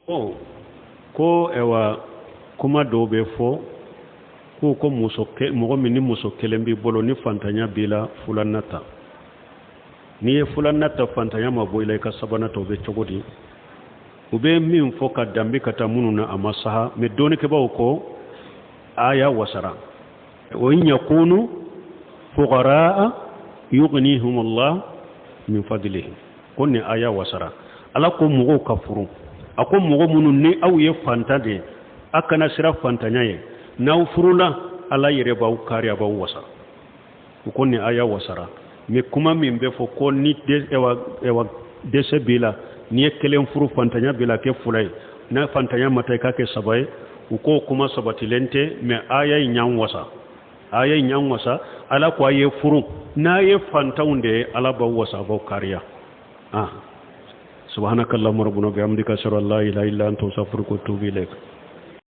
ko ewa kuma do be fo ko muso ke mo min ni muso kelembi bolo ni fantanya bila fulannata ni fulannata fantanya ma boyle ka sabana to be cogodi ube min fo ka dambi kata mununa amasaha me doni ke bawo ko aya wasara wa in yakunu fuqaraa yughnihum Allah min fadlihi konni aya wasara ala ko mugo kafuru ako mugo munun ni aw ye fantade akana sira fantanya ye naw furula ala yere baw kariya baw wasa konni aya wasara me kuma min be fo ko ni de ewa dese bila ni kelen furu fantanya bila ke fulay na fantanya matay ka ke sabay ko kuma sabatilente me aya nyan wasa ala ko aye furu na ye fantawnde ala baw wasa baw kariya subhanakallahumma rabbuna bihamdika ashhadu an la ilaha illa anta astaghfiruka wa atubu ilaik